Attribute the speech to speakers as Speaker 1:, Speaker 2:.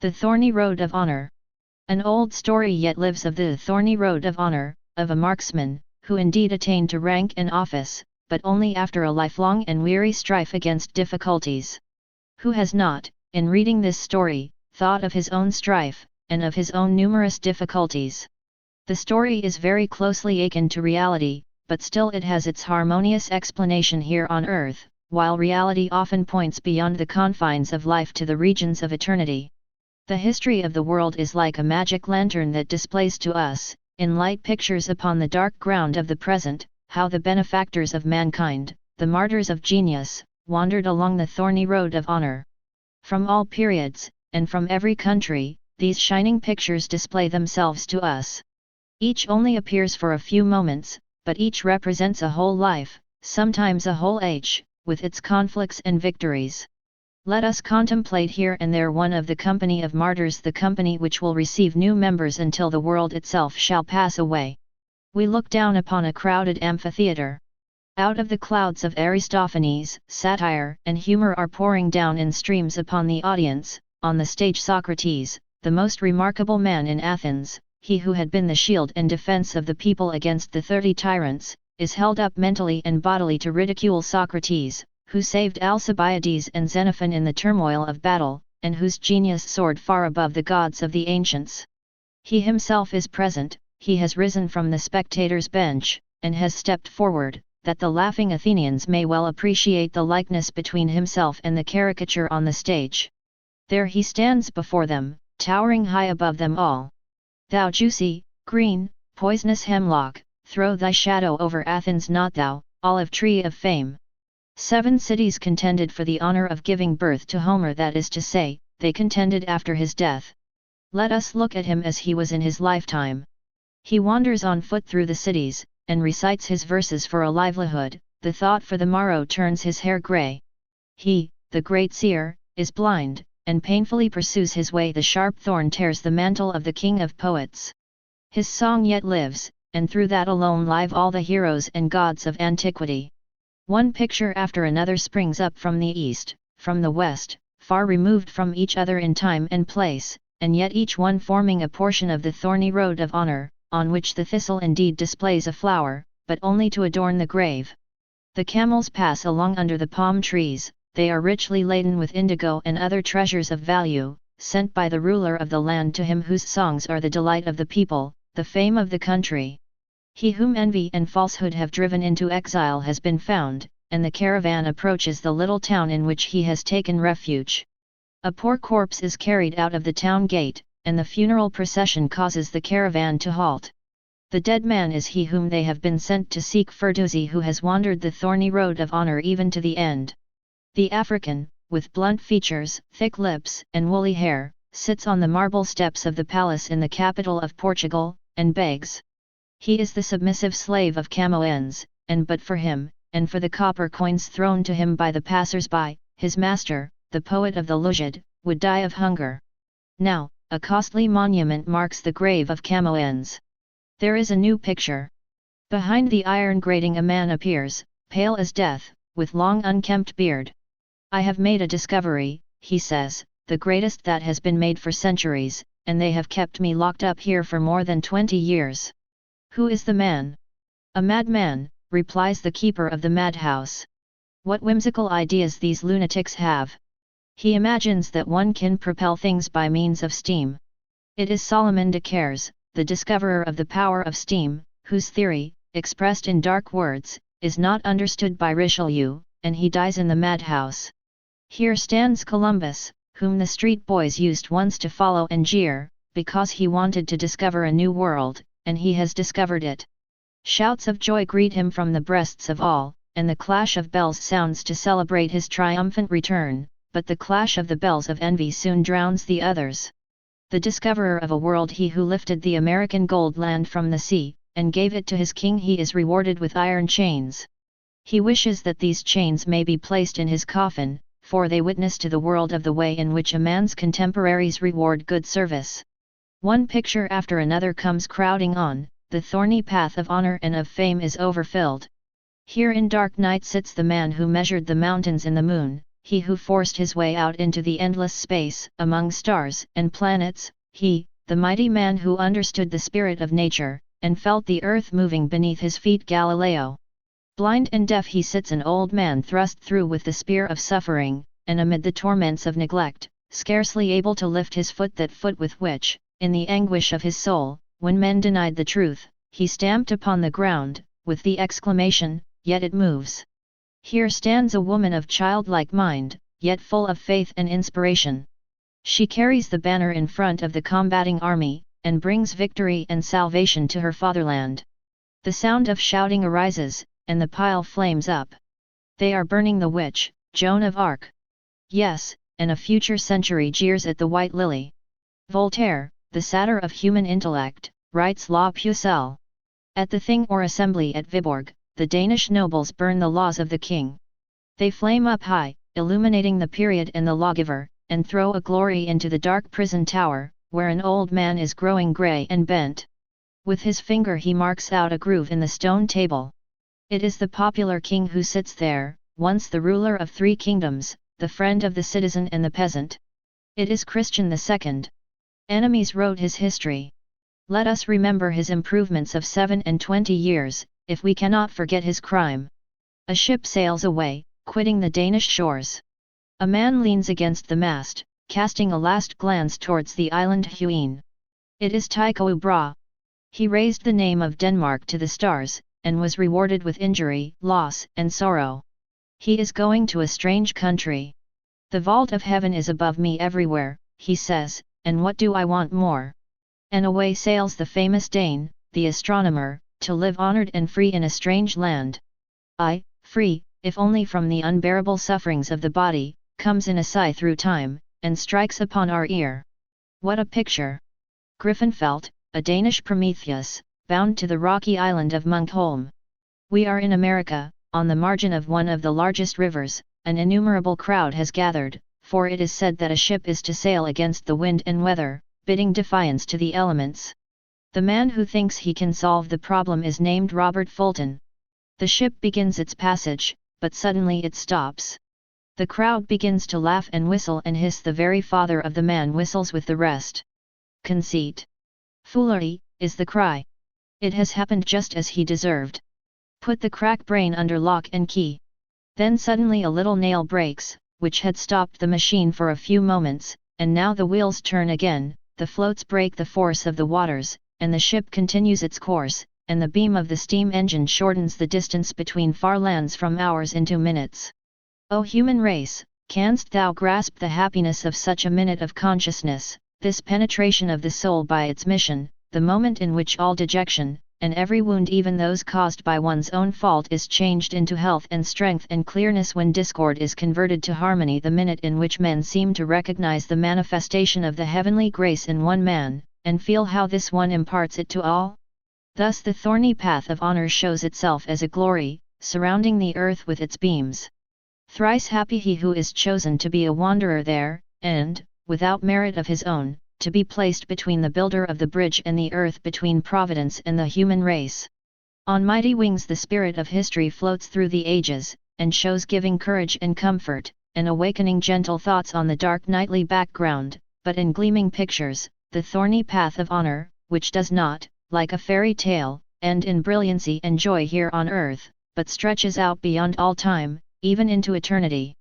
Speaker 1: The Thorny Road of Honor. An old story yet lives of the Thorny Road of Honor, of a marksman, who indeed attained to rank and office, but only after a lifelong and weary strife against difficulties. Who has not, in reading this story, thought of his own strife, and of his own numerous difficulties? The story is very closely akin to reality, but still it has its harmonious explanation here on earth, while reality often points beyond the confines of life to the regions of eternity. The history of the world is like a magic lantern that displays to us, in light pictures upon the dark ground of the present, how the benefactors of mankind, the martyrs of genius, wandered along the thorny road of honor. From all periods, and from every country, these shining pictures display themselves to us. Each only appears for a few moments, but each represents a whole life, sometimes a whole age, with its conflicts and victories. Let us contemplate here and there one of the company of martyrs, the company which will receive new members until the world itself shall pass away. We look down upon a crowded amphitheater. Out of the clouds of Aristophanes, satire and humor are pouring down in streams upon the audience. On the stage Socrates, the most remarkable man in Athens, he who had been the shield and defense of the people against the 30 tyrants, is held up mentally and bodily to ridicule Socrates, who saved Alcibiades and Xenophon in the turmoil of battle, and whose genius soared far above the gods of the ancients. He himself is present, he has risen from the spectators' bench, and has stepped forward, that the laughing Athenians may well appreciate the likeness between himself and the caricature on the stage. There he stands before them, towering high above them all. Thou juicy, green, poisonous hemlock, throw thy shadow over Athens, not thou, olive tree of fame. 7 cities contended for the honor of giving birth to Homer, that is to say, they contended after his death. Let us look at him as he was in his lifetime. He wanders on foot through the cities, and recites his verses for a livelihood. The thought for the morrow turns his hair grey. He, the great seer, is blind, and painfully pursues his way. The sharp thorn tears the mantle of the king of poets. His song yet lives, and through that alone live all the heroes and gods of antiquity. One picture after another springs up from the east, from the west, far removed from each other in time and place, and yet each one forming a portion of the thorny road of honor, on which the thistle indeed displays a flower, but only to adorn the grave. The camels pass along under the palm trees. They are richly laden with indigo and other treasures of value, sent by the ruler of the land to him whose songs are the delight of the people, the fame of the country. He whom envy and falsehood have driven into exile has been found, and the caravan approaches the little town in which he has taken refuge. A poor corpse is carried out of the town gate, and the funeral procession causes the caravan to halt. The dead man is he whom they have been sent to seek, Firdusi, who has wandered the thorny road of honor even to the end. The African, with blunt features, thick lips, and woolly hair, sits on the marble steps of the palace in the capital of Portugal, and begs. He is the submissive slave of Camoens, and but for him, and for the copper coins thrown to him by the passers-by, his master, the poet of the Lugid, would die of hunger. Now, a costly monument marks the grave of Camoens. There is a new picture. Behind the iron grating a man appears, pale as death, with long unkempt beard. I have made a discovery, he says, the greatest that has been made for centuries, and they have kept me locked up here for more than 20 years. Who is the man? A madman, replies the keeper of the madhouse. What whimsical ideas these lunatics have! He imagines that one can propel things by means of steam. It is Solomon de Caires, the discoverer of the power of steam, whose theory, expressed in dark words, is not understood by Richelieu, and he dies in the madhouse. Here stands Columbus, whom the street boys used once to follow and jeer, because he wanted to discover a new world, and he has discovered it. Shouts of joy greet him from the breasts of all, and the clash of bells sounds to celebrate his triumphant return, but the clash of the bells of envy soon drowns the others. The discoverer of a world, he who lifted the American gold land from the sea, and gave it to his king, he is rewarded with iron chains. He wishes that these chains may be placed in his coffin, for they witness to the world of the way in which a man's contemporaries reward good service. One picture after another comes crowding on, the thorny path of honor and of fame is overfilled. Here in dark night sits the man who measured the mountains in the moon, he who forced his way out into the endless space among stars and planets, he, the mighty man who understood the spirit of nature, and felt the earth moving beneath his feet. Galileo. Blind and deaf he sits, an old man thrust through with the spear of suffering, and amid the torments of neglect, scarcely able to lift his foot, that foot with which, in the anguish of his soul, when men denied the truth, he stamped upon the ground, with the exclamation, "Yet it moves." Here stands a woman of childlike mind, yet full of faith and inspiration. She carries the banner in front of the combating army, and brings victory and salvation to her fatherland. The sound of shouting arises, and the pile flames up. They are burning the witch, Joan of Arc. Yes, and a future century jeers at the white lily. Voltaire, the satyr of human intellect, writes La Pucelle. At the Thing or Assembly at Viborg, the Danish nobles burn the laws of the king. They flame up high, illuminating the period and the lawgiver, and throw a glory into the dark prison tower, where an old man is growing grey and bent. With his finger he marks out a groove in the stone table. It is the popular king who sits there, once the ruler of 3 kingdoms, the friend of the citizen and the peasant. It is Christian II. Enemies wrote his history. Let us remember his improvements of 27 years, if we cannot forget his crime. A ship sails away, quitting the Danish shores. A man leans against the mast, casting a last glance towards the island Huin. It is Tycho Brahe. He raised the name of Denmark to the stars, and was rewarded with injury, loss, and sorrow. He is going to a strange country. The vault of heaven is above me everywhere, he says, and what do I want more? And away sails the famous Dane, the astronomer, to live honored and free in a strange land. I, free, if only from the unbearable sufferings of the body, comes in a sigh through time, and strikes upon our ear. What a picture! Griffenfeld, a Danish Prometheus, bound to the rocky island of Munkholm. We are in America, on the margin of one of the largest rivers. An innumerable crowd has gathered, for it is said that a ship is to sail against the wind and weather, bidding defiance to the elements. The man who thinks he can solve the problem is named Robert Fulton. The ship begins its passage, but suddenly it stops. The crowd begins to laugh and whistle and hiss. The very father of the man whistles with the rest. Conceit. Foolery, is the cry. It has happened just as he deserved. Put the crack brain under lock and key. Then suddenly a little nail breaks, which had stopped the machine for a few moments, and now the wheels turn again, the floats break the force of the waters, and the ship continues its course, and the beam of the steam engine shortens the distance between far lands from hours into minutes. O human race, canst thou grasp the happiness of such a minute of consciousness, this penetration of the soul by its mission, the moment in which all dejection, and every wound, even those caused by one's own fault, is changed into health and strength and clearness, when discord is converted to harmony, the minute in which men seem to recognize the manifestation of the heavenly grace in one man, and feel how this one imparts it to all? Thus the thorny path of honor shows itself as a glory, surrounding the earth with its beams. Thrice happy he who is chosen to be a wanderer there, and, without merit of his own, to be placed between the builder of the bridge and the earth, between Providence and the human race. On mighty wings the spirit of history floats through the ages, and shows giving courage and comfort, and awakening gentle thoughts on the dark nightly background, but in gleaming pictures, the thorny path of honor, which does not, like a fairy tale, end in brilliancy and joy here on earth, but stretches out beyond all time, even into eternity.